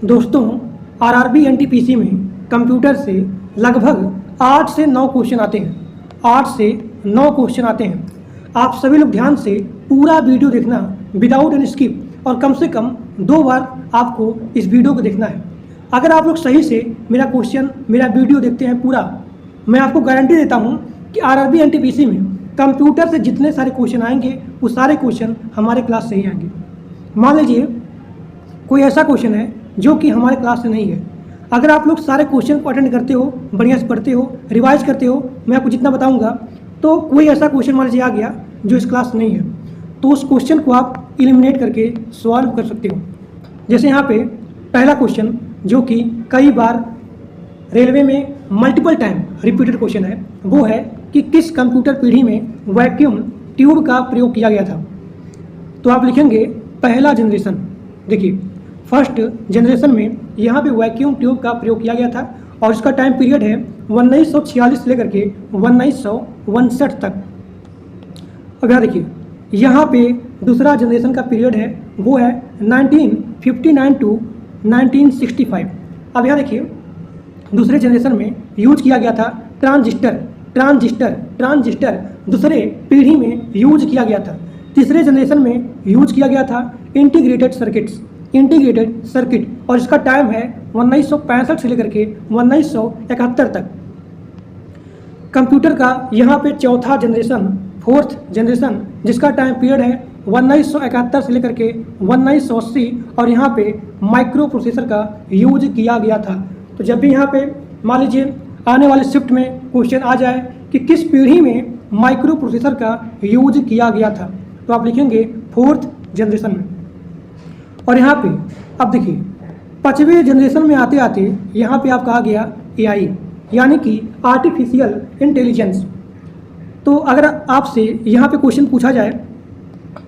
दोस्तों, RRB NTPC में computer से लगभग 8 से 9 क्वेश्चन आते हैं। 8 से 9 क्वेश्चन आते हैं। आप सभी लोग ध्यान से पूरा वीडियो देखना विदाउट एनी स्किप, और कम से कम 2 बार आपको इस वीडियो को देखना है। अगर आप लोग सही से मेरा वीडियो देखते हैं पूरा, मैं आपको गारंटी देता हूं कि आरआरबी एनटीपीसी में कंप्यूटर से जितने सारे क्वेश्चन आएंगे वो सारे क्वेश्चन हमारे क्लास से ही आएंगे। मान लीजिए कोई ऐसा क्वेश्चन है जो कि हमारे क्लास से नहीं है। अगर आप लोग सारे क्वेश्चन को अटेंड करते हो, बढ़िया से पढ़ते हो, रिवाइज करते हो, मैं आपको जितना बताऊंगा, तो कोई ऐसा क्वेश्चन मान लीजिए आ गया जो इस क्लास में नहीं है, तो उस क्वेश्चन को आप एलिमिनेट करके सॉल्व कर सकते हो। जैसे यहाँ पे पहला क्वेश्चन जो कि कई बार रेलवे में मल्टीपल टाइम रिपीटेड क्वेश्चन है, वो है कि किस कंप्यूटर पीढ़ी में वैक्यूम ट्यूब का प्रयोग किया गया था। तो आप लिखेंगे पहला जनरेशन। देखिए, फर्स्ट जनरेशन में यहाँ पे वैक्यूम ट्यूब का प्रयोग किया गया था और इसका टाइम पीरियड है 1946 से लेकर के 1962 तक। अब यहाँ देखिए, यहाँ पे दूसरा जनरेशन का पीरियड है, वो है 1959 टू 1965। अब यहाँ देखिए, दूसरे जनरेशन में यूज किया गया था ट्रांजिस्टर दूसरे पीढ़ी में यूज किया गया था। तीसरे जनरेशन में यूज किया गया था इंटीग्रेटेड सर्किट, और इसका टाइम है 1965 से लेकर के 1971 तक। कंप्यूटर का यहाँ पे चौथा जनरेशन, फोर्थ जनरेशन, जिसका टाइम पीरियड है 1971 से लेकर के 1980, और यहाँ पे माइक्रो प्रोसेसर का यूज किया गया था। तो जब भी यहाँ पे मान लीजिए आने वाले शिफ्ट में क्वेश्चन आ जाए कि किस पीढ़ी में माइक्रो प्रोसेसर का यूज किया गया था, तो आप लिखेंगे फोर्थ जनरेशन में। और यहाँ पे अब देखिए, 5वें जनरेशन में आते आते यहाँ पे आप कहा गया एआई, यानी कि आर्टिफिशियल इंटेलिजेंस। तो अगर आपसे यहाँ पे क्वेश्चन पूछा जाए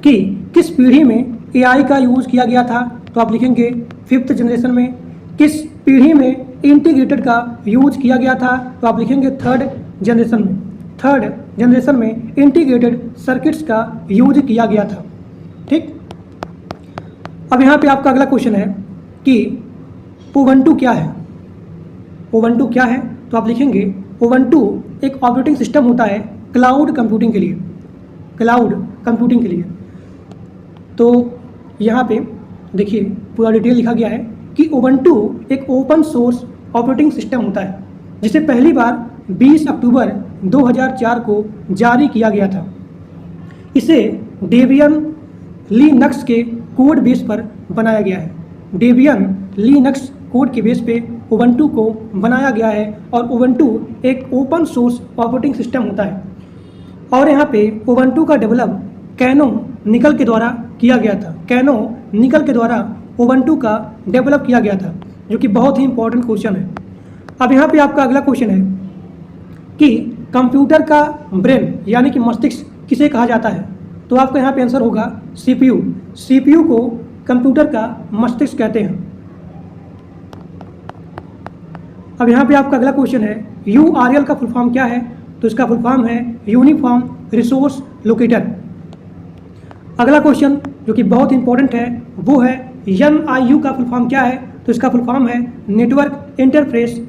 कि किस पीढ़ी में एआई का यूज किया गया था, तो आप लिखेंगे 5th जनरेशन में। किस पीढ़ी में इंटीग्रेटेड का यूज किया गया था, तो आप लिखेंगे 3rd जनरेशन में। 3rd जनरेशन में इंटीग्रेटेड सर्किट्स का यूज किया गया था। ठीक, अब यहाँ पे आपका अगला क्वेश्चन है कि उबंटू क्या है। उबंटू क्या है, तो आप लिखेंगे उबंटू एक ऑपरेटिंग सिस्टम होता है क्लाउड कंप्यूटिंग के लिए। तो यहाँ पे देखिए पूरा डिटेल लिखा गया है कि उबंटू एक ओपन सोर्स ऑपरेटिंग सिस्टम होता है जिसे पहली बार 20 अक्टूबर 2004 को जारी किया गया था। इसे डेबियन लिनक्स के कोड बेस पर बनाया गया है। डेबियन लिनक्स कोड के बेस पे उबंटू को बनाया गया है, और उबंटू एक ओपन सोर्स ऑपरेटिंग सिस्टम होता है। और यहाँ पे उबंटू का डेवलप कैनो निकल के द्वारा किया गया था। कैनो निकल के द्वारा उबंटू का डेवलप किया गया था, जो कि बहुत ही इंपॉर्टेंट क्वेश्चन है। अब यहाँ पे आपका अगला क्वेश्चन है कि कंप्यूटर का ब्रेन यानी कि मस्तिष्क किसे कहा जाता है, तो आपका यहाँ पे आंसर होगा सीपीयू। सीपीयू को कंप्यूटर का मस्तिष्क कहते हैं। अब यहाँ पे आपका अगला क्वेश्चन है यूआरएल का फुल फॉर्म क्या है, तो इसका फुल फॉर्म है यूनिफॉर्म रिसोर्स लोकेटर। अगला क्वेश्चन जो कि बहुत इंपॉर्टेंट है वो है एनआईयू का फुल फॉर्म क्या है, तो इसका फुल फॉर्म है नेटवर्क इंटरफेस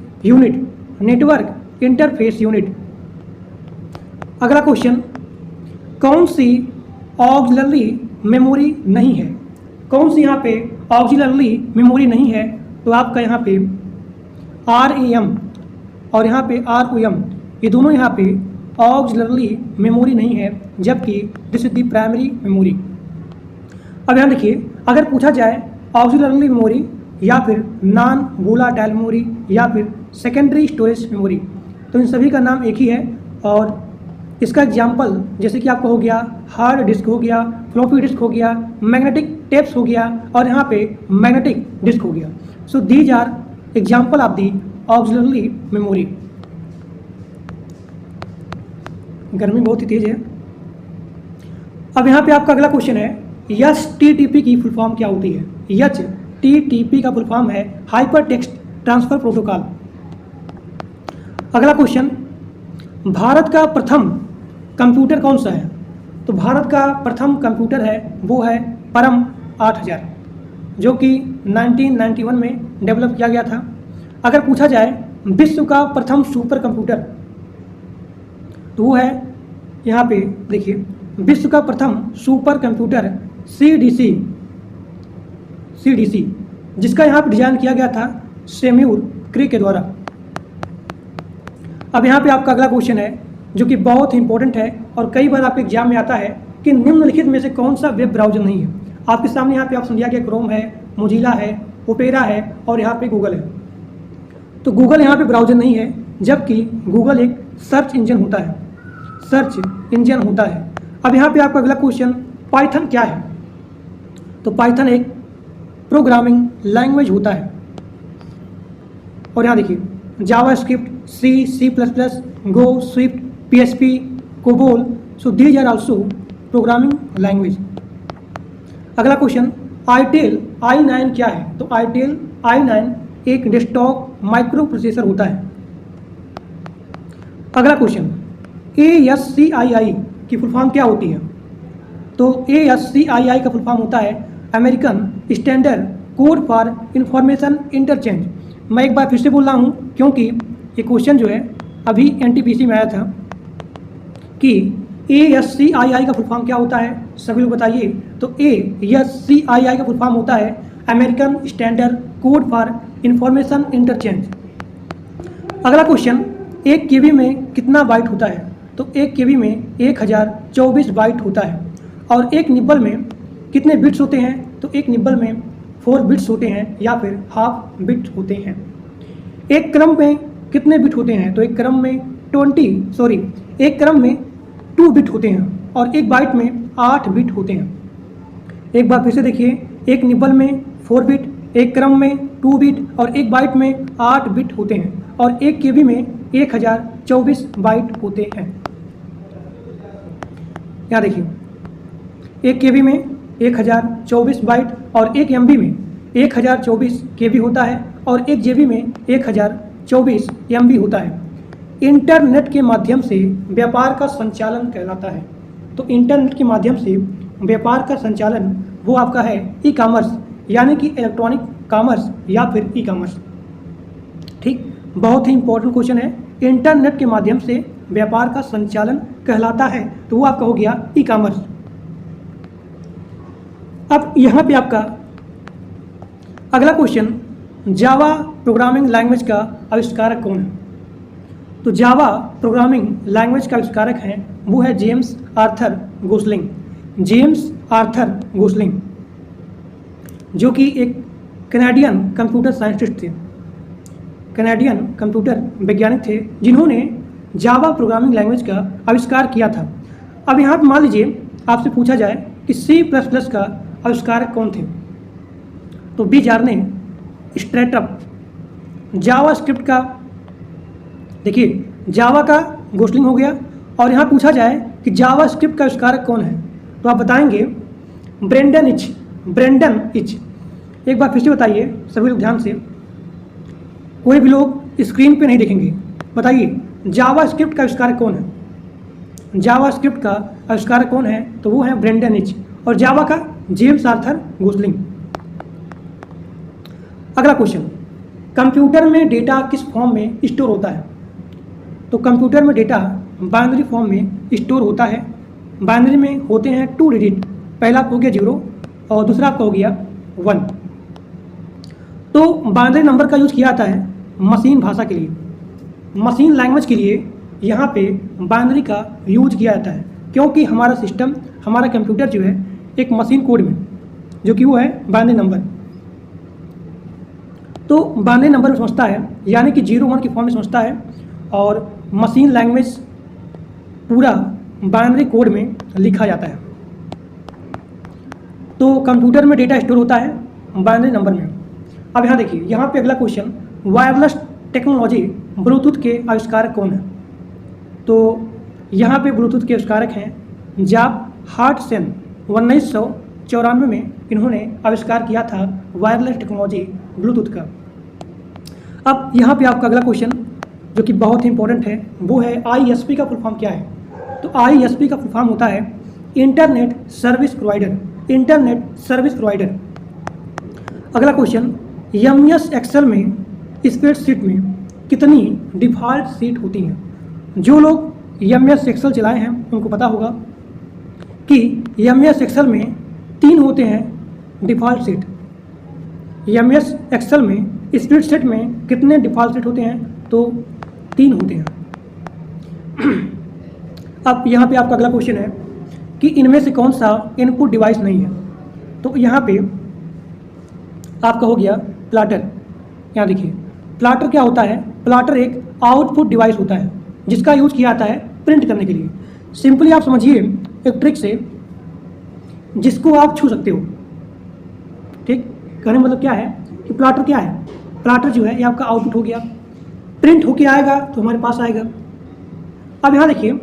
यूनिट। अगला क्वेश्चन, कौन सी ऑक्सिलरी मेमोरी नहीं है। कौन सी यहाँ पे ऑक्सिलरी मेमोरी नहीं है, तो आपका यहाँ पे RAM और यहाँ पे ROM, ये दोनों यहाँ पे ऑक्सिलरी मेमोरी नहीं है, जबकि this is the primary memory. अब यहाँ देखिए, अगर पूछा जाए ऑक्सिलरी मेमोरी या फिर नॉन वोलाटाइल मेमोरी या फिर सेकेंडरी स्टोरेज मेमोरी, तो इन सभी का नाम एक ही है। और इसका एग्जाम्पल जैसे कि आपका हो गया हार्ड डिस्क हो गया, फ्लॉपी डिस्क हो गया, मैग्नेटिक टेप्स हो गया, और यहाँ पे मैग्नेटिक डिस्क हो गया। So these are example of the auxiliary memory. गर्मी बहुत ही तेज है। अब यहाँ पे आपका अगला क्वेश्चन है HTTP की फुल फॉर्म क्या होती है। HTTP का फुल फॉर्म है हाइपर टेक्स्ट ट्रांसफर प्रोटोकॉल। अगला क्वेश्चन, भारत का प्रथम कंप्यूटर कौन सा है, तो भारत का प्रथम कंप्यूटर है वो है परम 8000। जो कि 1991 में डेवलप किया गया था। अगर पूछा जाए विश्व का प्रथम सुपर कंप्यूटर, तो वो है यहाँ पे देखिए, विश्व का प्रथम सुपर कंप्यूटर CDC, जिसका यहाँ पे डिजाइन किया गया था सेम्यूर क्रे के द्वारा। अब यहाँ पे आपका अगला क्वेश्चन है जो कि बहुत ही इंपॉर्टेंट है और कई बार आपके एग्जाम में आता है कि निम्नलिखित में से कौन सा वेब ब्राउजर नहीं है। आपके सामने यहाँ पे ऑप्शन दिया गया क्रोम है, मोजिला है, ओपेरा है और यहाँ पे गूगल है। तो गूगल यहाँ पे ब्राउजर नहीं है, जबकि गूगल एक सर्च इंजन होता है, सर्च इंजन होता है। अब यहाँ पे आपका अगला क्वेश्चन, पाइथन क्या है? तो पाइथन एक प्रोग्रामिंग लैंग्वेज होता है। और यहाँ देखिए, JavaScript, C++, Go, Swift, PHP, COBOL, so these are also programming language. अगला क्वेश्चन, आईटेल i9 क्या है? तो आईटेल i9 एक डेस्कटॉप माइक्रो प्रोसेसर होता है। अगला क्वेश्चन, ASCII की फुल फॉर्म क्या होती है? तो ASCII का फुल फॉर्म होता है American standard code for information interchange. मैं एक बार फिर से बोल रहा हूँ क्योंकि ये क्वेश्चन जो है अभी NTPC में आया था कि ASCII का फुल फॉर्म क्या होता है, सभी लोग बताइए। तो ASCII का फुल फॉर्म होता है American standard code for information interchange. अगला क्वेश्चन, 1 KB में कितना बाइट होता है? तो 1 KB में 1024 बाइट होता है। और एक निब्बल में कितने बिट्स होते हैं? तो एक निब्बल में 4 बिट्स होते हैं या फिर हाफ बिट होते हैं। एक क्रम में कितने बिट होते हैं? तो एक क्रम में 2 बिट होते हैं और एक बाइट में 8 बिट होते हैं। एक बार फिर से देखिए, एक निब्बल में 4 बिट, एक क्रम में 2 बिट और एक बाइट में 8 बिट होते हैं और 1 KB में 1024 बाइट होते हैं। यहाँ देखिए, 1 KB में 1024 बाइट और 1 MB में 1024 KB होता है और 1 GB में 1024 MB होता है। इंटरनेट के माध्यम से व्यापार का संचालन कहलाता है। तो इंटरनेट के माध्यम से व्यापार का संचालन वो आपका है ई-कॉमर्स, यानी कि इलेक्ट्रॉनिक कॉमर्स या फिर ई-कॉमर्स। ठीक, बहुत ही इंपॉर्टेंट क्वेश्चन है। इंटरनेट के माध्यम से व्यापार का संचालन कहलाता है, तो वो आपका हो गया ई-कॉमर्स। अब यहाँ पे आपका अगला क्वेश्चन, जावा प्रोग्रामिंग लैंग्वेज का आविष्कारक कौन है? तो जावा प्रोग्रामिंग लैंग्वेज का आविष्कारक हैं वो है James Arthur Gosling. James Arthur Gosling जो कि एक कनाडियन कंप्यूटर साइंटिस्ट थे, कनाडियन कंप्यूटर वैज्ञानिक थे जिन्होंने जावा प्रोग्रामिंग लैंग्वेज का आविष्कार किया था। अब यहाँ पर मान लीजिए आपसे पूछा जाए कि C++ का आविष्कारक कौन थे? तो बी जार्ने स्ट्रैटअप। जावास्क्रिप्ट का देखिए, जावा का गोसलिंग हो गया। और यहाँ पूछा जाए कि जावास्क्रिप्ट का आविष्कारक कौन है, तो आप बताएंगे ब्रेंडन इच। एक बार फिर से बताइए सभी लोग ध्यान से, कोई भी लोग स्क्रीन पे नहीं देखेंगे। बताइए जावास्क्रिप्ट का आविष्कारक कौन है? जावास्क्रिप्ट का आविष्कारक कौन है? तो वो है ब्रेंडन इच। और जावा का जेम्स आर्थर गोसलिंग। अगला क्वेश्चन, कंप्यूटर में डेटा किस फॉर्म में स्टोर होता है? तो कंप्यूटर में डेटा बाइनरी फॉर्म में स्टोर होता है। बाइनरी में होते हैं 2 डिजिट, पहला आपका हो गया 0 और दूसरा आपका हो गया 1। तो बाइनरी नंबर का यूज किया जाता है मशीन भाषा के लिए, मशीन लैंग्वेज के लिए यहाँ पे बाइनरी का यूज किया जाता है, क्योंकि हमारा सिस्टम, हमारा कंप्यूटर जो है एक मशीन कोड में, जो कि वो है बाइनरी नंबर। तो बाइनरी नंबर में समझता है, यानी कि 0-1 की फॉर्म में समझता है। और मशीन लैंग्वेज पूरा बाइनरी कोड में लिखा जाता है। तो कंप्यूटर में डेटा स्टोर होता है बाइनरी नंबर में। अब यहाँ देखिए, यहाँ पे अगला क्वेश्चन, वायरलेस टेक्नोलॉजी ब्लूटूथ के आविष्कारक कौन है? तो यहाँ पे ब्लूटूथ के आविष्कारक हैं जाब हार्टसन। 1994 में इन्होंने आविष्कार किया था वायरलेस टेक्नोलॉजी ब्लूटूथ का। अब यहाँ पे आपका अगला क्वेश्चन जो कि बहुत ही इंपॉर्टेंट है वो है ISP का फुल फॉर्म क्या है? तो ISP का फुल फॉर्म होता है internet service provider. Internet service provider. अगला क्वेश्चन, एमएस एक्सेल में स्प्रेडशीट में कितनी डिफ़ॉल्ट सीट होती हैं? जो लोग एमएस एक्सेल चलाए हैं उनको पता होगा कि एमएस एक्सेल में 3 होते हैं डिफ़ॉल्ट सीट। एमएस एक्सेल में स्प्रेडशीट में कितने डिफ़ॉल्ट सीट होते हैं? तो 3 होते हैं। अब यहाँ पे आपका अगला क्वेश्चन है कि इनमें से कौन सा इनपुट डिवाइस नहीं है? तो यहाँ पे आपका हो गया प्लाटर। यहाँ देखिए, प्लाटर क्या होता है? प्लाटर एक आउटपुट डिवाइस होता है जिसका यूज किया जाता है प्रिंट करने के लिए। सिंपली आप समझिए एक ट्रिक से, जिसको आप छू सकते हो। ठीक, कहने मतलब क्या है कि प्लाटर क्या है? प्लाटर जो है ये आपका आउटपुट हो गया, प्रिंट होके आएगा तो हमारे पास आएगा। अब यहाँ देखिए,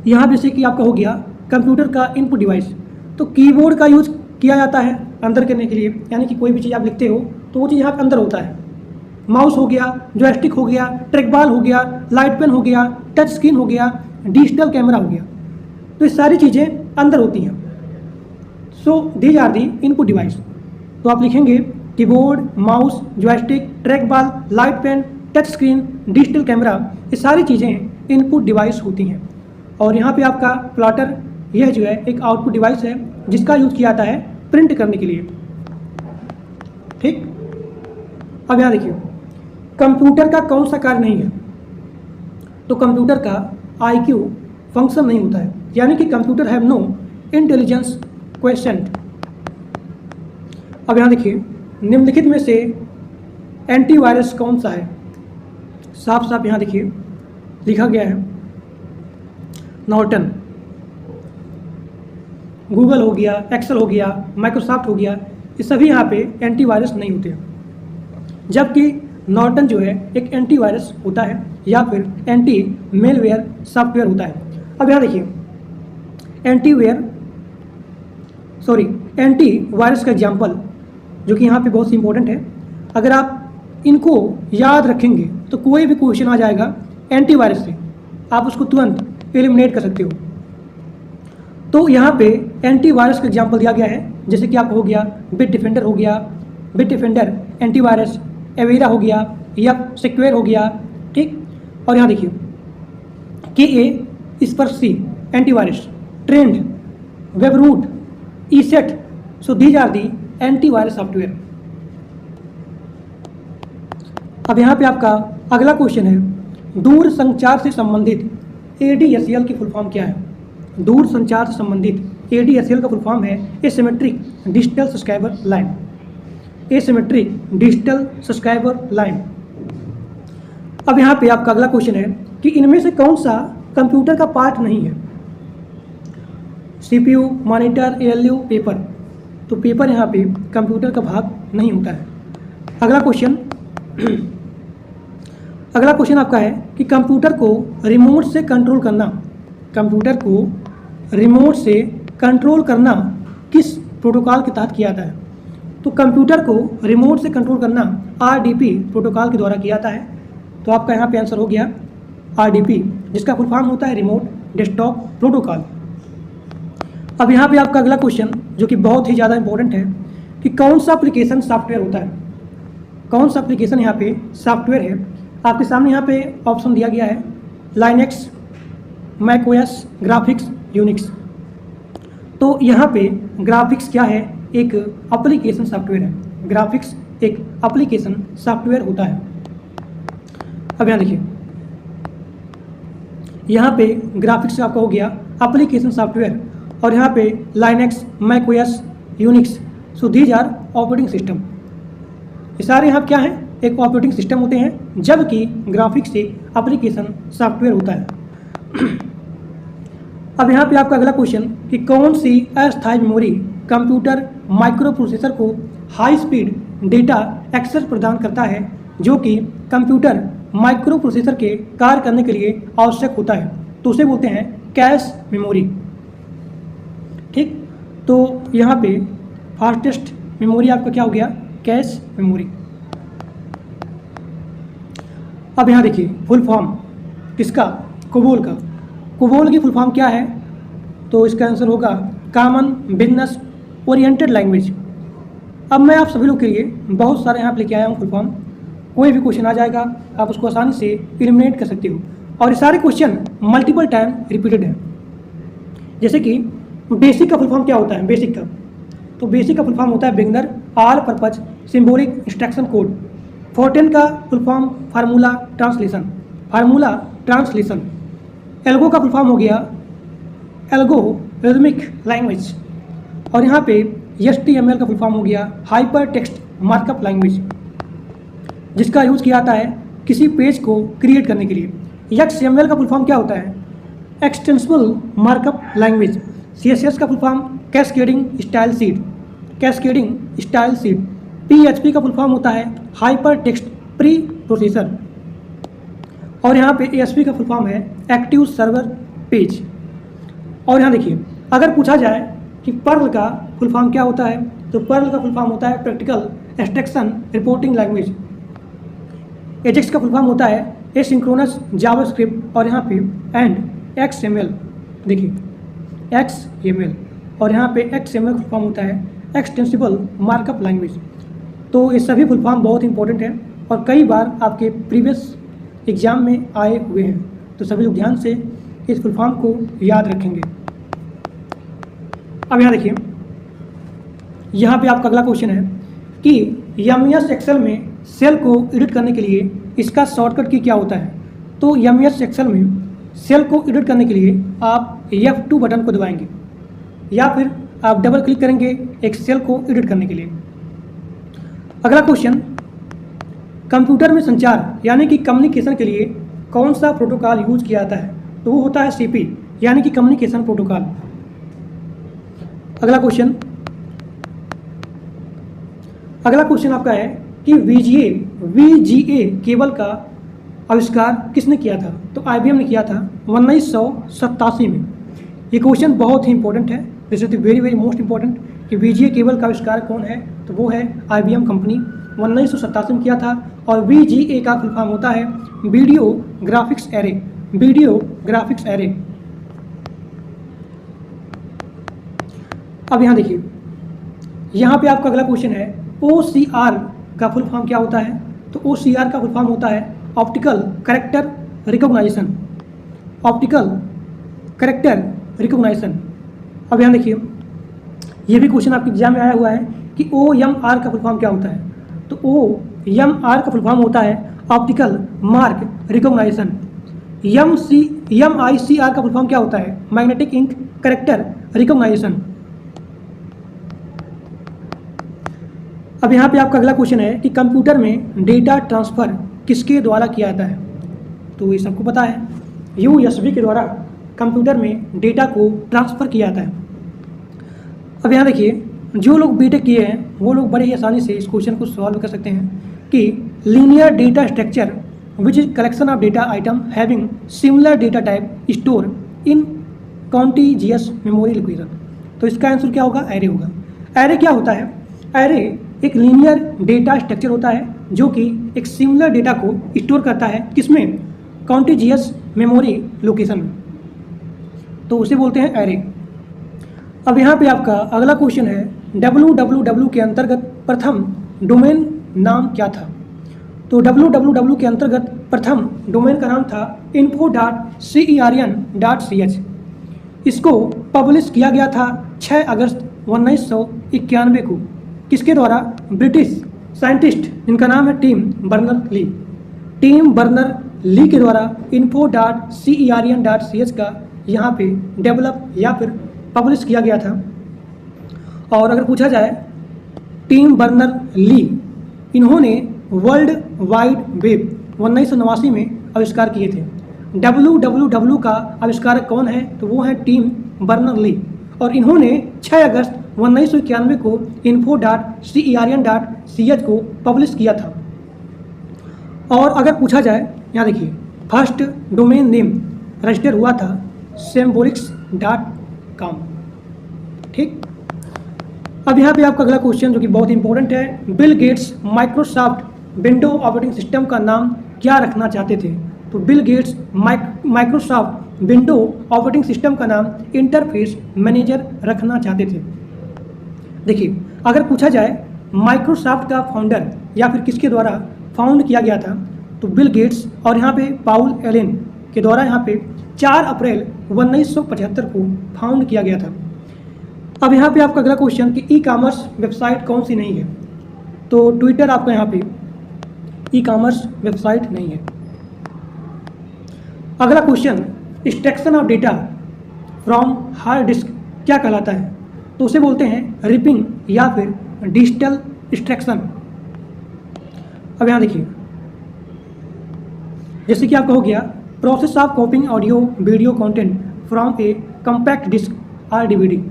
यहाँ जैसे कि आपका हो गया कंप्यूटर का इनपुट डिवाइस, तो कीबोर्ड का यूज किया जाता है अंदर करने के लिए, यानी कि कोई भी चीज़ आप लिखते हो तो वो चीज़ यहाँ पे अंदर होता है। माउस हो गया, जॉयस्टिक हो गया, ट्रैकबॉल हो गया, लाइट पेन हो गया, टच स्क्रीन हो गया, डिजिटल कैमरा हो गया, तो ये सारी चीज़ें अंदर होती हैं। So these are the input device. तो आप लिखेंगे keyboard, mouse, joystick, trackball, light pen, touch screen, digital camera, ये सारी चीज़ें इनपुट डिवाइस होती हैं। और यहाँ पे आपका प्लॉटर, यह जो है एक आउटपुट डिवाइस है जिसका यूज किया जाता है प्रिंट करने के लिए। ठीक, अब यहाँ देखिए, कंप्यूटर का कौन सा कार्य नहीं है? तो कंप्यूटर का आईक्यू फंक्शन नहीं होता है, यानी कि computer have no intelligence question. अब यहाँ देखिए, निम्नलिखित में से एंटीवायरस कौन सा है? साफ साफ यहाँ देखिए लिखा गया है नॉर्टन। गूगल हो गया, एक्सेल हो गया, माइक्रोसॉफ्ट हो गया, ये सभी यहाँ पे एंटीवायरस नहीं होते हैं। जबकि नॉर्टन जो है एक एंटीवायरस होता है या फिर एंटी मेलवेयर सॉफ्टवेयर होता है। अब यहाँ देखिए, एंटी वायरस का एग्जाम्पल जो कि यहाँ पे बहुत ही इंपॉर्टेंट है, अगर आप इनको याद रखेंगे तो कोई भी क्वेश्चन आ जाएगा एंटीवायरस से, आप उसको तुरंत एलिमिनेट कर सकते हो। तो यहाँ पे एंटीवायरस का एग्जाम्पल दिया गया है, जैसे कि आपको हो गया बिट डिफेंडर हो गया, बिट डिफेंडर एंटीवायरस, एवेरा हो गया, या सिक्योर हो गया। ठीक, और यहाँ देखिए KA Kaspersky antivirus, Trend, Webroot, ESET, so these are the antivirus software. अब यहाँ पे आपका अगला क्वेश्चन है, दूर संचार से संबंधित ADSL की फुल फॉर्म क्या है? दूर संचार से संबंधित ADSL का फुल फॉर्म है asymmetric digital subscriber line. Asymmetric digital subscriber line. अब यहाँ पे आपका अगला क्वेश्चन है कि इनमें से कौन सा कंप्यूटर का पार्ट नहीं है? CPU, monitor, ALU, paper. तो पेपर यहाँ पे कंप्यूटर का भाग नहीं होता है। अगला क्वेश्चन आपका है कि कंप्यूटर को रिमोट से कंट्रोल करना, कंप्यूटर को रिमोट से कंट्रोल करना किस प्रोटोकॉल के तहत किया जाता है? तो कंप्यूटर को रिमोट से कंट्रोल करना RDP प्रोटोकॉल के द्वारा किया जाता है। तो आपका यहाँ पे आंसर हो गया RDP, जिसका फुल फॉर्म होता है रिमोट डेस्कटॉप प्रोटोकॉल। अब यहाँ पे आपका अगला क्वेश्चन जो कि बहुत ही ज़्यादा इंपॉर्टेंट है कि कौन सा एप्लीकेशन सॉफ्टवेयर होता है? कौन सा एप्लीकेशन यहाँ पे सॉफ्टवेयर है? आपके सामने यहाँ पे ऑप्शन दिया गया है लाइनेक्स, मैकओएस, ग्राफिक्स, यूनिक्स। तो यहाँ पे ग्राफिक्स क्या है? एक एप्लीकेशन सॉफ्टवेयर है। ग्राफिक्स एक एप्लीकेशन सॉफ्टवेयर होता है। अब यहाँ देखिए, यहाँ पे ग्राफिक्स आपका हो गया एप्लीकेशन सॉफ्टवेयर, और यहाँ पे Linux, macOS, Unix, so these are operating system. ये सारे यहाँ क्या हैं? एक ऑपरेटिंग सिस्टम होते हैं, जबकि ग्राफिक्स एक एप्लीकेशन सॉफ्टवेयर होता है। अब यहाँ पे आपका अगला क्वेश्चन कि कौन सी अस्थायी मेमोरी कंप्यूटर माइक्रो प्रोसेसर को हाई स्पीड डेटा एक्सेस प्रदान करता है, जो कि कंप्यूटर माइक्रो प्रोसेसर के कार्य करने के लिए आवश्यक होता है? तो उसे बोलते हैं कैश मेमोरी। ठीक, तो यहाँ पे फास्टेस्ट मेमोरी आपका क्या हो गया? Cache memory. अब यहाँ देखिए फुल फॉर्म किसका? कोबोल का। कोबोल की फुल फॉर्म क्या है? तो इसका आंसर होगा कॉमन बिजनेस ओरिएंटेड लैंग्वेज। अब मैं आप सभी लोग के लिए बहुत सारे यहाँ पे लेके आया हूँ फुल फॉर्म। कोई भी क्वेश्चन आ जाएगा, आप उसको आसानी से एलिमिनेट कर सकते हो, और ये सारे क्वेश्चन मल्टीपल टाइम रिपीटेड हैं। जैसे कि बेसिक का फुल फॉर्म क्या होता है? बेसिक का फुल फॉर्म होता है beginner all purpose symbolic instruction code. FORTRAN का full form formula translation. Algo का फुल फॉर्म हो गया एल्गोरिथमिक लैंग्वेज, और यहाँ पे HTML का फुल फॉर्म हो गया हाइपर टेक्स्ट मार्कअप लैंग्वेज, जिसका यूज़ किया जाता है किसी पेज को क्रिएट करने के लिए। XML का फुल फॉर्म क्या होता है? Extensible markup language. CSS का full form cascading style seed. PHP का फुल फॉर्म होता है हाइपर टेक्स्ट प्री प्रोसेसर, और यहाँ पे ASP का फुल फॉर्म है एक्टिव सर्वर पेज। और यहाँ देखिए, अगर पूछा जाए कि पर्ल का फुल फॉर्म क्या होता है, तो पर्ल का फुल फॉर्म होता है practical abstraction reporting language. Ajax का फुल फॉर्म होता है एसिंक्रोनस जावास्क्रिप्ट, और यहाँ पे एंड XML। देखिए XML, और यहाँ पे XML फुल फॉर्म होता है एक्सटेंसिबल मार्कअप लैंग्वेज। तो ये सभी फुल फॉर्म बहुत इंपॉर्टेंट है और कई बार आपके प्रीवियस एग्जाम में आए हुए हैं, तो सभी लोग ध्यान से इस फुल फॉर्म को याद रखेंगे। अब यहाँ देखिए, यहाँ पे आपका अगला क्वेश्चन है कि MS एक्सेल में सेल को एडिट करने के लिए इसका शॉर्टकट की क्या होता है? तो MS एक्सेल में सेल को एडिट करने के लिए आप F2 बटन को दबाएंगे, या फिर आप डबल क्लिक करेंगे एक सेल को एडिट करने के लिए। अगला क्वेश्चन, कंप्यूटर में संचार यानी कि कम्युनिकेशन के लिए कौन सा प्रोटोकॉल यूज किया जाता है? तो वो होता है CP यानी कि कम्युनिकेशन प्रोटोकॉल। अगला क्वेश्चन आपका है कि VGA केबल का आविष्कार किसने किया था? तो IBM ने किया था 1987 में। ये क्वेश्चन बहुत ही इंपॉर्टेंट है, this is the very most important कि VGA केबल का आविष्कार कौन है? तो वो है IBM कंपनी, 1987 में किया था। और VGA का फुल फॉर्म होता है वीडियो ग्राफिक्स एरे। अब यहाँ देखिए, यहाँ पे आपका अगला क्वेश्चन है OCR का फुल फॉर्म क्या होता है? तो OCR का फुल फॉर्म होता है ऑप्टिकल कैरेक्टर रिकॉग्निशन। अब यहाँ देखिए, ये भी क्वेश्चन आपके एग्जाम में आया हुआ है कि OMR का फुल फॉर्म क्या होता है? तो OMR का फुल फॉर्म होता है ऑप्टिकल मार्क रिकॉग्निशन। MICR का फुल फॉर्म क्या होता है? Magnetic ink character recognition. अब यहाँ पे आपका अगला क्वेश्चन है कि कंप्यूटर में डेटा ट्रांसफ़र किसके द्वारा किया जाता है? तो ये सबको पता है, USB के द्वारा कंप्यूटर में डेटा को ट्रांसफ़र किया जाता है। अब यहाँ देखिए, जो लोग बीटेक किए हैं वो लोग बड़े ही आसानी से इस क्वेश्चन को सॉल्व कर सकते हैं कि linear data structure which is collection of data atom having similar data type store in contiguous memory location. तो इसका आंसर क्या होगा? एरे होगा। एरे क्या होता है? एरे एक लीनियर डेटा स्ट्रक्चर होता है जो कि एक सिमिलर डेटा को स्टोर करता है, किसमें? कॉन्टिजियस मेमोरी लोकेशन में, तो उसे बोलते हैं एरे। अब यहाँ पे आपका अगला क्वेश्चन है www के अंतर्गत प्रथम डोमेन नाम क्या था? तो www के अंतर्गत प्रथम डोमेन का नाम था info.cern.ch। इसको पब्लिश किया गया था 6 अगस्त 1991 को। किसके द्वारा? ब्रिटिश साइंटिस्ट जिनका नाम है टिम बर्नर ली के द्वारा info.cern.ch का यहाँ पे डेवलप या फिर पब्लिश किया गया था। और अगर पूछा जाए, टिम बर्नर ली इन्होंने वर्ल्ड वाइड वेब 1989 में आविष्कार किए थे। www का आविष्कारक कौन है? तो वो है टिम बर्नर ली, और इन्होंने 6 अगस्त 1991 को info.cern.ch को पब्लिश किया था। और अगर पूछा जाए, यहाँ देखिए, फर्स्ट डोमेन नेम रजिस्टर हुआ था symbolics.com। ठीक, अब यहाँ पे आपका अगला क्वेश्चन जो कि बहुत इंपॉर्टेंट है, Bill Gates Microsoft window operating system का नाम क्या रखना चाहते थे? तो Bill Gates Microsoft window operating system का नाम इंटरफेस मैनेजर रखना चाहते थे। देखिए, अगर पूछा जाए माइक्रोसॉफ्ट का फाउंडर या फिर किसके द्वारा फाउंड किया गया था? तो बिल गेट्स और यहाँ पे पाउल एलेन के द्वारा यहाँ पे 4 अप्रैल 1975 को फाउंड किया गया था। अब यहाँ पे आपका अगला क्वेश्चन कि ई कॉमर्स वेबसाइट कौन सी नहीं है? तो ट्विटर आपका यहाँ पे ई कॉमर्स वेबसाइट नहीं है। अगला question, extraction of data from hard disk क्या कहलाता है? तो उसे बोलते हैं रिपिंग या फिर डिजिटल एक्सट्रैक्शन। अब यहाँ देखिए, जैसे कि आपका हो गया process of copying audio video content from a compact disc or DVD,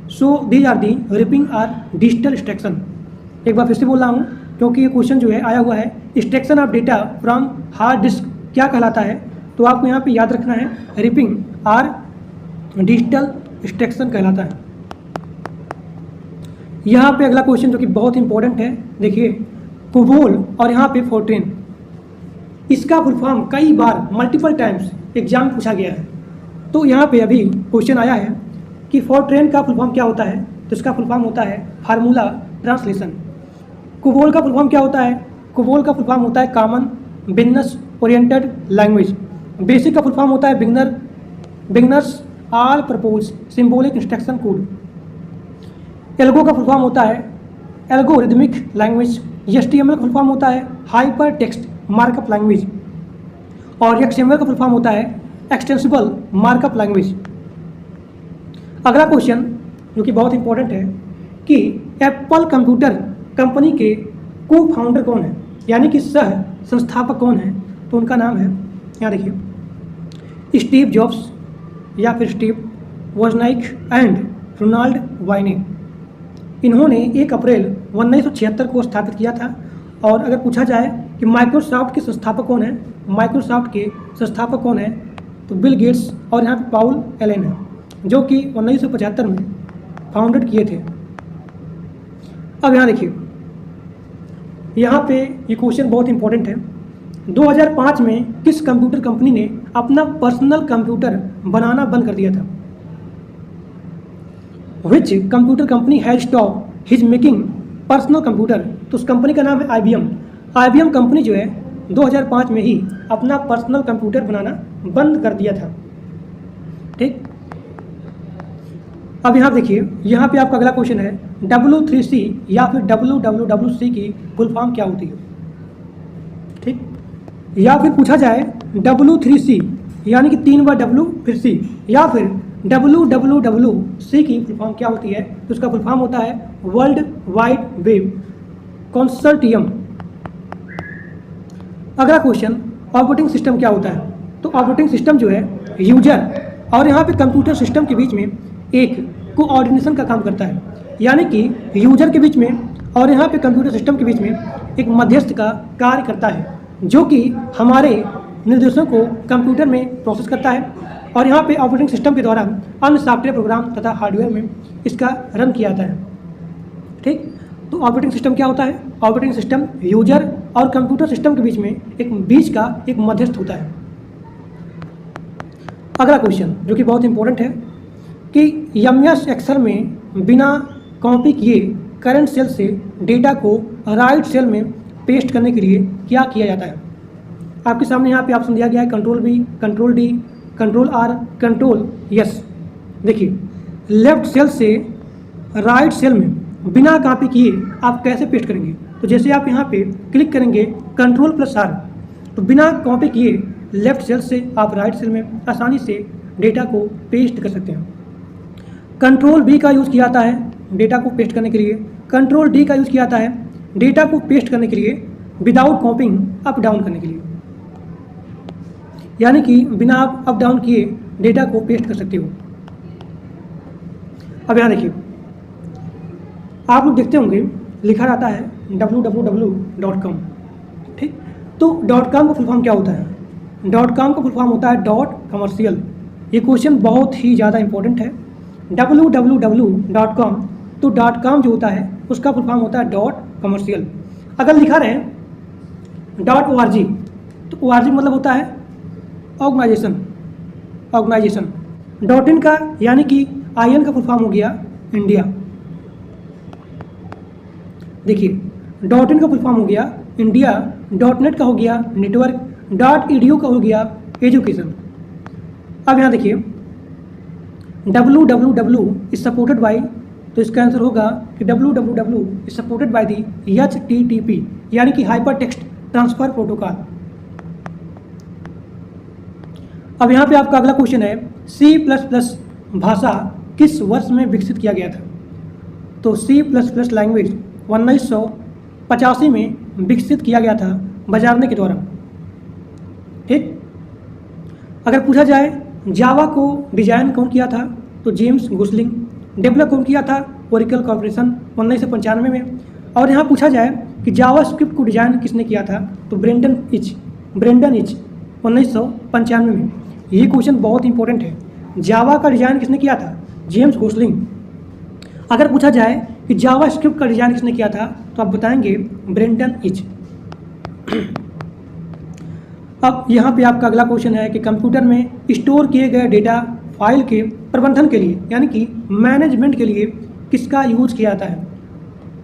so these are the ripping or digital extraction. एक बार फिर से बोल रहा हूँ क्योंकि ये क्वेश्चन जो है आया हुआ है, extraction of data from hard disk क्या कहलाता है? तो आपको यहाँ पे याद रखना है रिपिंग आर डिजिटल एक्सट्रैक्शन कहलाता है। यहाँ पे अगला क्वेश्चन जो कि बहुत इंपॉर्टेंट है, देखिए कोबोल और यहाँ पे फोर्ट्रेन, इसका फुल फॉर्म कई बार मल्टीपल टाइम्स एग्जाम पूछा गया है। तो यहाँ पे अभी क्वेश्चन आया है कि फोर्ट्रेन का फुल फॉर्म क्या होता है? तो इसका फुल फॉर्म होता है फार्मूला ट्रांसलेशन। कोबोल का फुल फॉर्म क्या होता है? कोबोल का फुल फॉर्म होता है common business oriented language. Basic का फुल फॉर्म होता है beginners all purpose symbolic instruction code. Algo का फुल फॉर्म होता है एल्गोरिदमिक लैंग्वेज। HTML का फुल फॉर्म होता है हाइपर टेक्स्ट मार्कअप लैंग्वेज। और XML का फुल फॉर्म होता है एक्सटेंसिबल मार्कअप लैंग्वेज। अगला क्वेश्चन जो कि बहुत इंपॉर्टेंट है कि एप्पल कंप्यूटर कंपनी के को फाउंडर कौन है, यानी कि सह संस्थापक कौन है? तो उनका नाम है, यहाँ देखिए, स्टीव जॉब्स या फिर स्टीव वोजनाइक एंड रोनाल्ड वाइने। इन्होंने 1 अप्रैल 1976 को स्थापित किया था। और अगर पूछा जाए कि माइक्रोसॉफ्ट के संस्थापक कौन है, माइक्रोसॉफ्ट के संस्थापक कौन है? तो बिल गेट्स और यहाँ पे पाउल एलेन है, जो कि 1975 में फाउंडेड किए थे। अब यहाँ देखिए, यहाँ पे ये क्वेश्चन बहुत इंपॉर्टेंट है। 2005 में किस कंप्यूटर कंपनी ने अपना पर्सनल कंप्यूटर बनाना बंद कर दिया था? Which computer company has stop his making personal computer? तो उस कंपनी का नाम है IBM। IBM कंपनी जो है 2005 में ही अपना पर्सनल कंप्यूटर बनाना बंद कर दिया था। ठीक, अब यहाँ देखिए, यहाँ पे आपका अगला क्वेश्चन है W3C या फिर WWWC की फुल फॉर्म क्या होती है? ठीक, या फिर पूछा जाए W3C यानी कि 3 बार W फिर C, या फिर WWWC की फुल फॉर्म क्या होती है? तो उसका फुल फॉर्म होता है वर्ल्ड वाइड वेब कंसोर्टियम। अगला क्वेश्चन, ऑपरेटिंग सिस्टम क्या होता है? तो ऑपरेटिंग सिस्टम जो है यूजर और यहाँ पे कंप्यूटर सिस्टम के बीच में एक कोऑर्डिनेशन का काम करता है, यानी कि यूजर के बीच में और यहाँ पे कंप्यूटर सिस्टम के बीच में एक मध्यस्थ का कार्य करता है, जो कि हमारे निर्देशों को कंप्यूटर में प्रोसेस करता है और यहाँ पे ऑपरेटिंग सिस्टम के द्वारा अन्य सॉफ्टवेयर प्रोग्राम तथा हार्डवेयर में इसका रन किया जाता है। ठीक, तो ऑपरेटिंग सिस्टम क्या होता है? ऑपरेटिंग सिस्टम यूजर और कंप्यूटर सिस्टम के बीच में एक मध्यस्थ होता है। अगला क्वेश्चन जो कि बहुत इंपॉर्टेंट है कि MS एक्सेल में बिना कॉपी किए करंट सेल से डेटा को राइट सेल में पेस्ट करने के लिए क्या किया जाता है? आपके सामने यहाँ पे ऑप्शन दिया गया है Ctrl+V, Ctrl+D, Ctrl+R, Ctrl+S। देखिए, लेफ्ट सेल से राइट सेल में बिना कॉपी किए आप कैसे पेस्ट करेंगे? तो जैसे आप यहाँ पे क्लिक करेंगे Ctrl+R, तो बिना कॉपी किए लेफ्ट सेल से आप राइट सेल में आसानी से डेटा को पेस्ट कर सकते हैं। Ctrl+V का यूज़ किया जाता है डेटा को पेस्ट करने के लिए। Ctrl+D का यूज़ किया जाता है डेटा को पेस्ट करने के लिए विदाउट कॉपिंग अप डाउन करने के लिए, यानी कि बिना आप अप डाउन किए डेटा को पेस्ट कर सकते हो। अब यहाँ देखिए, आप लोग देखते होंगे लिखा रहता है www.com। ठीक, तो .com का फुल फॉर्म क्या होता है? .com का फुल फॉर्म होता है डॉट कमर्शियल। ये क्वेश्चन बहुत ही ज़्यादा इंपॉर्टेंट है। www.com, तो .com जो होता है उसका फुल फॉर्म होता है डॉट कमर्शियल। अगर लिखा रहे .org, तो org मतलब होता है ऑर्गेनाइजेशन। .in का यानी कि IN का फुल फॉर्म हो गया इंडिया। देखिए, डॉट इन का फुल फॉर्म हो गया इंडिया, डॉट नेट का हो गया नेटवर्क, डॉट edu का हो गया एजुकेशन। अब यहाँ देखिए www इज सपोर्टेड बाई, तो इसका आंसर होगा कि www is supported by the HTTP यानी कि हाइपर टेक्स्ट ट्रांसफर प्रोटोकॉल। अब यहाँ पे आपका अगला क्वेश्चन है, C++ भाषा किस वर्ष में विकसित किया गया था? तो C++ लैंग्वेज 1985 में विकसित किया गया था बजारने के द्वारा। ठीक, अगर पूछा जाए जावा को डिजाइन कौन किया था, तो जेम्स गुस्लिंग। डेवलप कौन किया था? ओरेकल कॉर्पोरेशन 1995 में। और यहाँ पूछा जाए कि जावा स्क्रिप्ट को डिजाइन किसने किया था, तो ब्रेंडन इच 1995 में। ये क्वेश्चन बहुत इंपॉर्टेंट है। जावा का डिजाइन किसने किया था? जेम्स गुस्लिंग। अगर पूछा जाए कि जावा स्क्रिप्ट का डिजाइन किसने किया था, तो आप बताएंगे ब्रेंडन इच। अब यहाँ पे आपका अगला क्वेश्चन है कि कंप्यूटर में स्टोर किए गए डेटा फाइल के प्रबंधन के लिए यानी कि मैनेजमेंट के लिए किसका यूज किया जाता है?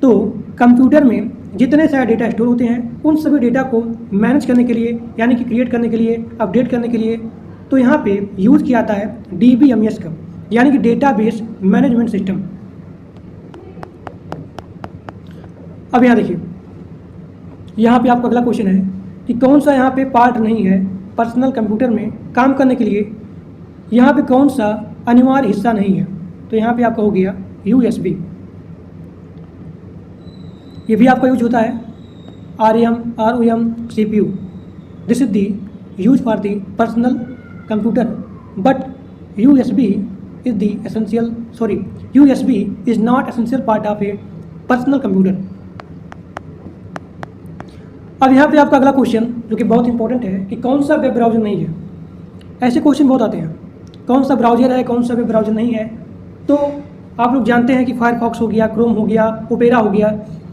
तो कंप्यूटर में जितने सारे डेटा स्टोर होते हैं उन सभी डेटा को मैनेज करने के लिए यानी कि क्रिएट करने के लिए, अपडेट करने के लिए, तो यहाँ पे यूज किया जाता है DBMS का यानी कि डेटाबेस मैनेजमेंट सिस्टम। अब यहाँ देखिए, यहाँ पे आपका अगला क्वेश्चन है कि कौन सा यहाँ पे पार्ट नहीं है पर्सनल कंप्यूटर में काम करने के लिए, यहाँ पे कौन सा अनिवार्य हिस्सा नहीं है? तो यहाँ पे आपका हो गया USB। ये भी आपका यूज होता है ROM CPU। This is the use for the personal computer but USB is the essential USB is not essential part of A personal computer. अब यहाँ पे आपका अगला क्वेश्चन जो कि बहुत इंपॉर्टेंट है कि कौन सा वेब ब्राउज़र नहीं है। ऐसे क्वेश्चन बहुत आते हैं, कौन सा ब्राउज़र है, कौन सा वेब ब्राउज़र नहीं है। तो आप लोग जानते हैं कि फायरफॉक्स हो गया, क्रोम हो गया, ओपेरा हो गया,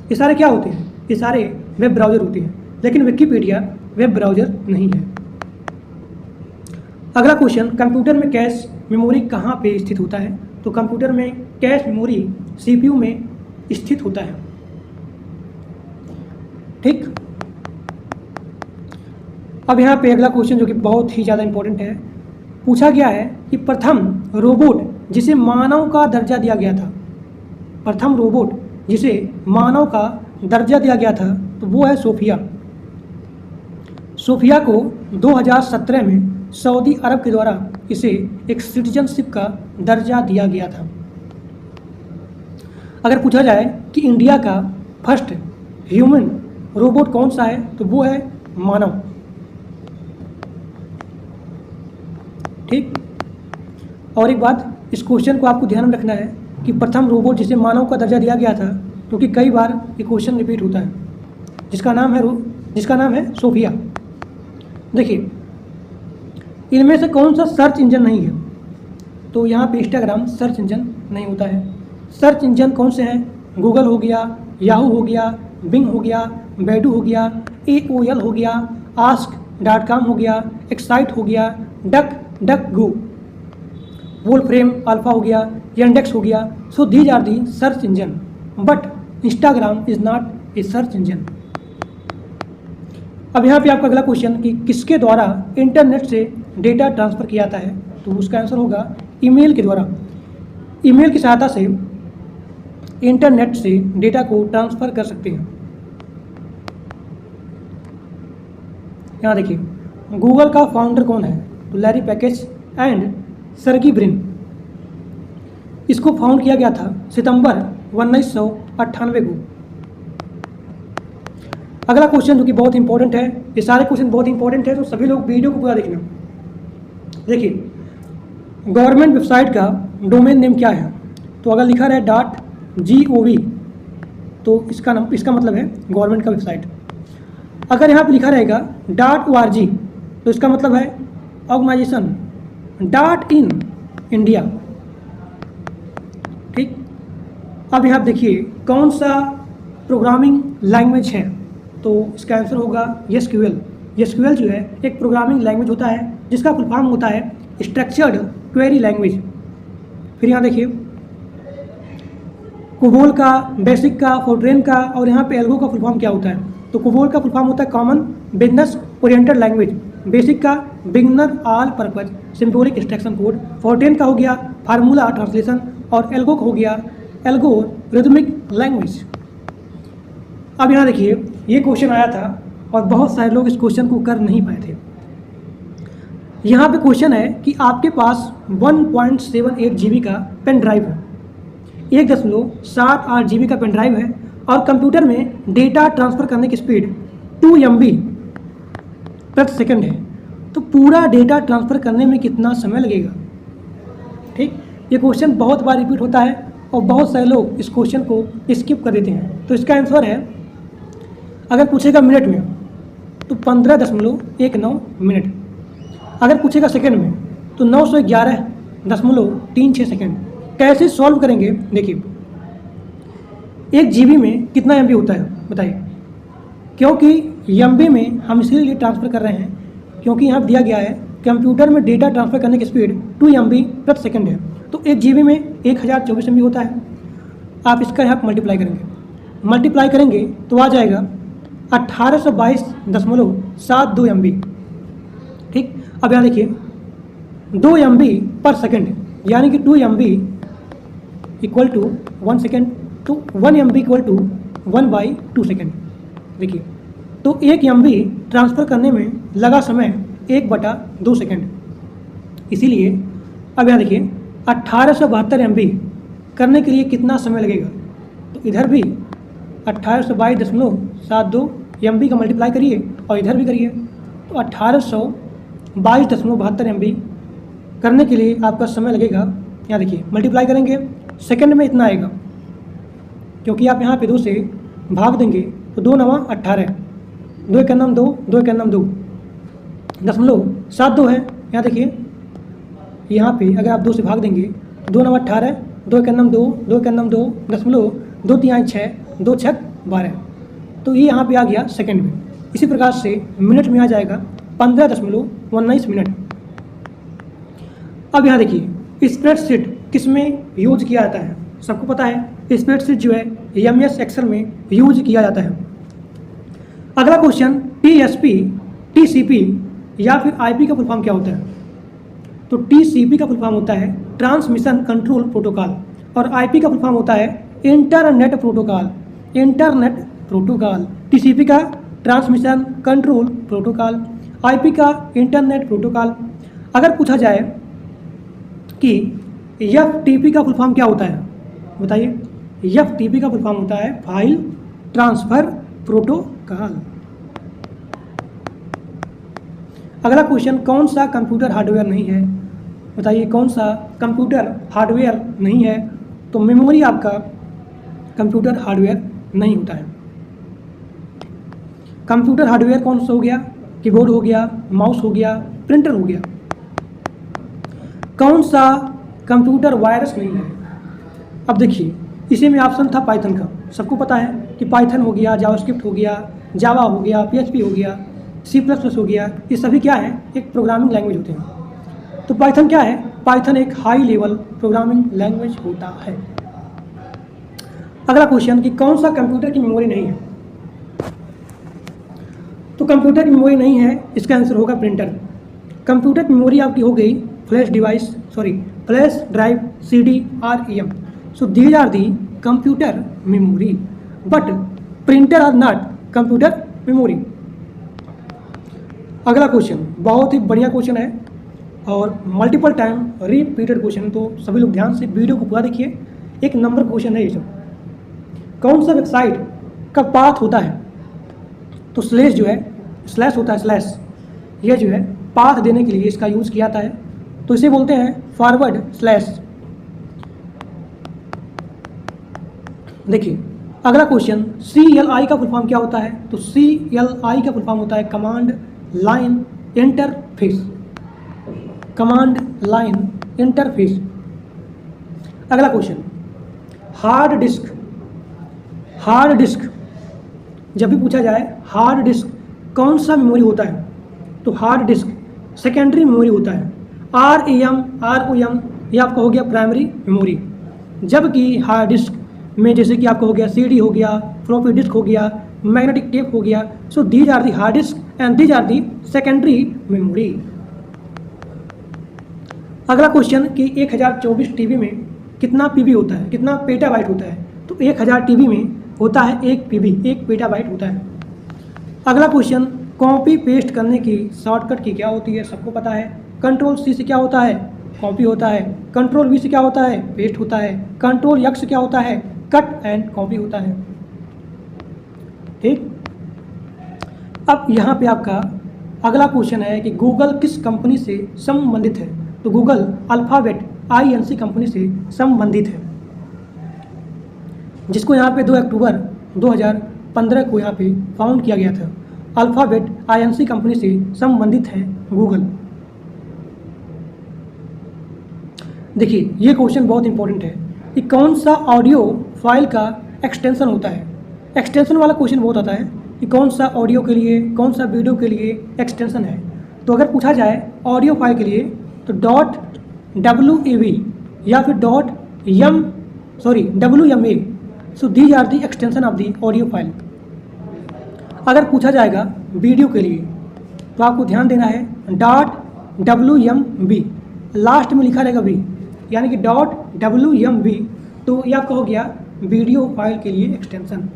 ये सारे क्या होते हैं? ये सारे वेब ब्राउज़र होते हैं, लेकिन विकिपीडिया वेब ब्राउज़र नहीं है। अगला क्वेश्चन, कंप्यूटर में कैश मेमोरी कहाँ पे स्थित होता है? तो कंप्यूटर में कैश मेमोरी CPU में स्थित होता है। ठीक, अब यहाँ पे अगला क्वेश्चन जो कि बहुत ही ज़्यादा इंपॉर्टेंट है, पूछा गया है कि प्रथम रोबोट जिसे मानव का दर्जा दिया गया था, प्रथम रोबोट जिसे मानव का दर्जा दिया गया था, तो वो है सोफिया। सोफिया को 2017 में सऊदी अरब के द्वारा इसे एक सिटीजनशिप का दर्जा दिया गया था। अगर पूछा जाए कि इंडिया का फर्स्ट ह्यूमन रोबोट कौन सा है, तो वो है मानव। ठीक, और एक बात, इस क्वेश्चन को आपको ध्यान में रखना है कि प्रथम रोबोट जिसे मानव का दर्जा दिया गया था, क्योंकि कई बार ये क्वेश्चन रिपीट होता है, जिसका नाम है सोफिया। देखिए, इनमें से कौन सा सर्च इंजन नहीं है? तो यहाँ पे इंस्टाग्राम सर्च इंजन नहीं होता है। सर्च इंजन कौन से हैं? गूगल हो गया, याहू हो गया, बिंग हो गया, बैडू हो गया, AOL हो गया, ask.com हो गया, एक्साइट हो गया, डक-गो, वोल्फ्रेम अल्फा हो गया, यांडेक्स हो गया। So these are the search engine but Instagram is not a search engine. अब यहाँ पे आपका अगला क्वेश्चन कि किसके द्वारा इंटरनेट से डेटा ट्रांसफ़र किया जाता है? तो उसका आंसर होगा ईमेल के द्वारा। ईमेल की सहायता से इंटरनेट से डेटा को ट्रांसफ़र कर सकते हैं। यहाँ देखिए, गूगल का फाउंडर कौन है? तो लैरी पैकेज एंड सर्गी ब्रिन। इसको फाउंड किया गया था सितंबर 1998 को। अगला क्वेश्चन जो कि बहुत इंपॉर्टेंट है, ये सारे क्वेश्चन बहुत इंपॉर्टेंट है, तो सभी लोग वीडियो को पूरा देखना। देखिए, गवर्नमेंट वेबसाइट का डोमेन नेम क्या है? तो अगर लिखा रहे .gov तो इसका मतलब है गवर्नमेंट का वेबसाइट। अगर यहाँ पे लिखा रहेगा .org तो इसका मतलब है ऑर्गेनाइजेशन। .in India. ठीक, अब यहाँ देखिए कौन सा प्रोग्रामिंग लैंग्वेज है? तो इसका आंसर होगा SQL। SQL जो है एक प्रोग्रामिंग लैंग्वेज होता है जिसका फुल फॉर्म होता है स्ट्रक्चर्ड क्वेरी लैंग्वेज। फिर यहाँ देखिए कोबोल का, बेसिक का, फोर्ट्रेन का, और यहाँ पे एल्गो का फुल फॉर्म क्या होता है? तो कोबोल का फुल फॉर्म होता है common business oriented language, basic का beginner all purpose symbolic instruction code, FORTRAN का हो गया फार्मूला ट्रांसलेशन, और एल्गो का हो गया एल्गोरिथमिक लैंग्वेज। अब यहाँ देखिए, ये क्वेश्चन आया था और बहुत सारे लोग इस क्वेश्चन को कर नहीं पाए थे। यहाँ पे क्वेश्चन है कि आपके पास 1.78 GB का पेन ड्राइव है, 1.78 GB का पेन ड्राइव है, और कंप्यूटर में डेटा ट्रांसफ़र करने की स्पीड 2 MB प्रति सेकंड है। तो पूरा डेटा ट्रांसफ़र करने में कितना समय लगेगा? ठीक, ये क्वेश्चन बहुत बार रिपीट होता है और बहुत सारे लोग इस क्वेश्चन को स्किप कर देते हैं। तो इसका आंसर है, अगर पूछेगा मिनट में तो 15.19 मिनट, अगर पूछेगा सेकंड में तो 911.36 सेकंड। कैसे सॉल्व करेंगे? देखिए, 1 GB में कितना MB होता है बताइए? क्योंकि MB में हम इसीलिए ट्रांसफ़र कर रहे हैं क्योंकि यहाँ दिया गया है कंप्यूटर में डेटा ट्रांसफ़र करने की स्पीड 2 MB प्रति सेकंड है। तो 1 GB में 1024 MB होता है। आप इसका यहाँ मल्टीप्लाई करेंगे तो आ जाएगा 1822.72 MB। ठीक, अब यहाँ देखिए 2 MB पर सेकंड, यानी कि 2 MB इक्वल टू 1 सेकेंड, तो 1 MB इक्वल टू 1/2 सेकेंड। देखिए, तो 1 MB ट्रांसफ़र करने में लगा समय 1/2 सेकेंड। इसीलिए अब यहाँ देखिए 1872 MB करने के लिए कितना समय लगेगा? तो इधर भी 1822.72 MB का मल्टीप्लाई करिए और इधर भी करिए, तो 1822.72 MB करने के लिए आपका समय लगेगा। यहाँ देखिए मल्टीप्लाई करेंगे, सेकंड में इतना आएगा, क्योंकि आप यहाँ पे 2 से भाग देंगे तो 2 9 18, 2 1 9 2, 2 1 9 2, 0.72 है। यहाँ देखिए, यहाँ पे अगर आप 2 से भाग देंगे तो 2 9 18, 2 1 9 2, 2 1 9 2, 2 3 6, 2 6 12। तो ये यहाँ पे आ गया सेकंड में। इसी प्रकार से मिनट में आ जाएगा 15.19 मिनट। अब यहाँ देखिए, स्प्रेडशीट किस में यूज किया जाता है? सबको पता है स्प्रेडशीट जो है MS एक्सेल में यूज किया जाता है। अगला क्वेश्चन, TSP, TCP या फिर IP का फुल फॉर्म क्या होता है? तो TCP का फुल फॉर्म होता है ट्रांसमिशन कंट्रोल प्रोटोकॉल, और IP का फुल फॉर्म होता है इंटरनेट प्रोटोकॉल। TCP का ट्रांसमिशन कंट्रोल प्रोटोकॉल, IP का इंटरनेट प्रोटोकॉल। अगर पूछा जाए कि FTP का फुल फॉर्म क्या होता है बताइए? FTP का फुल फॉर्म होता है फाइल ट्रांसफर प्रोटोकॉल। अगला क्वेश्चन, कौन सा कंप्यूटर हार्डवेयर नहीं है? बताइए, कौन सा कंप्यूटर हार्डवेयर नहीं है? तो मेमोरी आपका कंप्यूटर हार्डवेयर नहीं होता है। कंप्यूटर हार्डवेयर कौन सा हो गया? कीबोर्ड हो गया, माउस हो गया, प्रिंटर हो गया। कौन सा कंप्यूटर वायरस नहीं है? अब देखिए, इसी में ऑप्शन था पाइथन का। सबको पता है कि पाइथन हो गया, जावास्क्रिप्ट हो गया, जावा हो गया, PHP हो गया, C++ हो गया, ये सभी क्या है? एक प्रोग्रामिंग लैंग्वेज होते हैं। तो पाइथन क्या है? पाइथन एक हाई लेवल प्रोग्रामिंग लैंग्वेज होता है। अगला क्वेश्चन कि कौन सा कंप्यूटर की मेमोरी नहीं है? तो कंप्यूटर की मेमोरी नहीं है, इसका आंसर होगा प्रिंटर। कंप्यूटर की मेमोरी आपकी हो गई flash drive, CD, RAM। So these are the computer memory, but printer are not computer memory. अगला क्वेश्चन बहुत ही बढ़िया क्वेश्चन है और मल्टीपल टाइम रिपीटेड क्वेश्चन, तो सभी लोग ध्यान से वीडियो को पूरा देखिए। एक नंबर क्वेश्चन है ये सब। कौन सा वेबसाइट का पाथ होता है? तो स्लैश जो है, स्लैश होता है, स्लैश, ये जो है पाथ देने के लिए इसका यूज़ किया जाता है, तो इसे बोलते हैं फॉरवर्ड स्लैश। देखिए अगला क्वेश्चन, CLI का फुल फॉर्म क्या होता है? तो CLI का फुल फॉर्म होता है command line interface. Command line interface. अगला क्वेश्चन, हार्ड डिस्क जब भी पूछा जाए हार्ड डिस्क कौन सा मेमोरी होता है? तो हार्ड डिस्क सेकेंडरी मेमोरी होता है। ROM ये आपका हो गया प्राइमरी मेमोरी, जबकि हार्ड डिस्क में जैसे कि आपका हो गया CD हो गया, फ्लॉपी डिस्क हो गया, मैग्नेटिक टेप हो गया। So these are the hard disk and these are the secondary memory. अगला क्वेश्चन कि 1024 TB में कितना PB होता है, कितना पेटाबाइट होता है? तो 1000 TB में होता है 1 PB, 1 पेटाबाइट होता है। अगला क्वेश्चन, कॉपी पेस्ट करने की शॉर्टकट की क्या होती है? सबको पता है। Ctrl+C से क्या होता है? कॉपी होता है। Ctrl+V से क्या होता है? पेस्ट होता है। Ctrl+X से क्या होता है? कट एंड कॉपी होता है। ठीक, अब यहाँ पे आपका अगला क्वेश्चन है कि गूगल किस कंपनी से संबंधित है? तो गूगल अल्फाबेट INC कंपनी से संबंधित है, जिसको यहाँ पे 2 अक्टूबर 2015 को यहाँ पे फाउंड किया गया था। अल्फाबेट INC कंपनी से संबंधित है गूगल। देखिए ये क्वेश्चन बहुत इंपॉर्टेंट है कि कौन सा ऑडियो फाइल का एक्सटेंशन होता है। एक्सटेंशन वाला क्वेश्चन बहुत आता है कि कौन सा ऑडियो के लिए, कौन सा वीडियो के लिए एक्सटेंशन है। तो अगर पूछा जाए ऑडियो फाइल के लिए तो .wav या फिर .wma, so these are the extension of the audio file. अगर पूछा जाएगा वीडियो के लिए तो आपको ध्यान देना है .wmv, लास्ट में लिखा रहेगा v, यानी कि .wmv, तो ये आपका हो गया वीडियो फाइल के लिए एक्सटेंशन।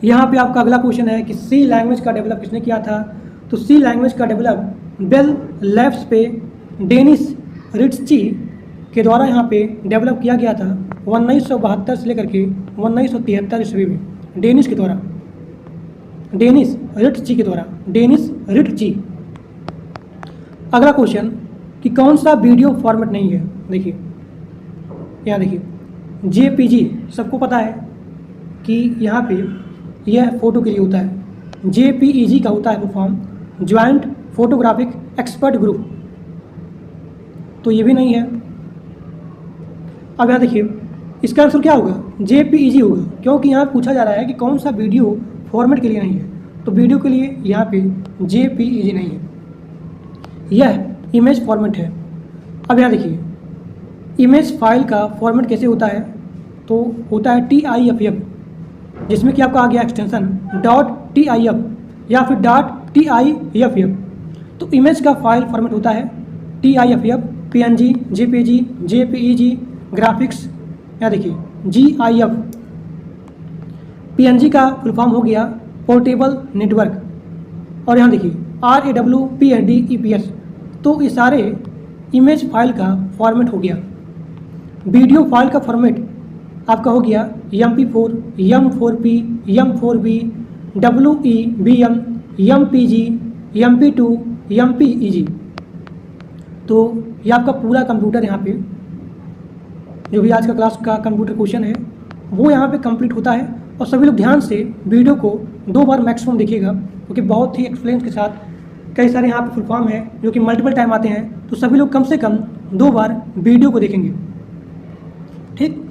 यहाँ पे आपका अगला क्वेश्चन है कि सी लैंग्वेज का डेवलप किसने किया था? तो सी लैंग्वेज का डेवलप बेल लैब्स पे डेनिस रिट्ची के द्वारा यहाँ पे डेवलप किया गया था 1972 से लेकर के 1973 ईस्वी में, डेनिस के द्वारा, डेनिस रिट्ची के द्वारा, डेनिस रिट्ची। अगला क्वेश्चन कि कौन सा वीडियो फॉर्मेट नहीं है? देखिए यहाँ देखिए JPG, सबको पता है कि यहाँ पे यह फोटो के लिए होता है। JPEG का होता है full form joint photographic expert group, तो ये भी नहीं है। अब यहाँ देखिए इसका आंसर क्या होगा? JPEG होगा, क्योंकि यहाँ पूछा जा रहा है कि कौन सा वीडियो फॉर्मेट के लिए नहीं है, तो वीडियो के लिए यहाँ पे JPEG नहीं है, यह इमेज फॉर्मेट है। अब यहाँ देखिए इमेज फाइल का फॉर्मेट कैसे होता है? तो होता है TIFF, जिसमें कि आपका आ गया एक्सटेंशन .TIF या फिर .TIFF। तो इमेज का फाइल फॉर्मेट होता है TIFF, PNG, JPG, JPEG, graphics. यहाँ देखिए GIF, PNG का फुल फॉर्म हो गया पोर्टेबल नेटवर्क, और यहाँ देखिए RAW, PHD, EPS। तो ये सारे इमेज फाइल का फॉर्मेट हो गया। वीडियो फाइल का फॉर्मेट आपका हो गया MP4, M4P, M4B, WEBM, MPG, MP2, MPEG। तो ये आपका पूरा कंप्यूटर यहाँ पे जो भी आज का क्लास का कंप्यूटर क्वेश्चन है वो यहाँ पे कंप्लीट होता है। और सभी लोग ध्यान से वीडियो को 2 बार मैक्सिमम देखिएगा, क्योंकि बहुत ही एक्सप्लेन के साथ कई सारे यहाँ पे फुल फॉर्म है जो कि मल्टीपल टाइम आते हैं, तो सभी लोग कम से कम 2 बार वीडियो को देखेंगे। ठीक,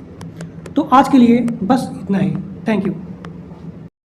तो आज के लिए बस इतना ही। Thank you.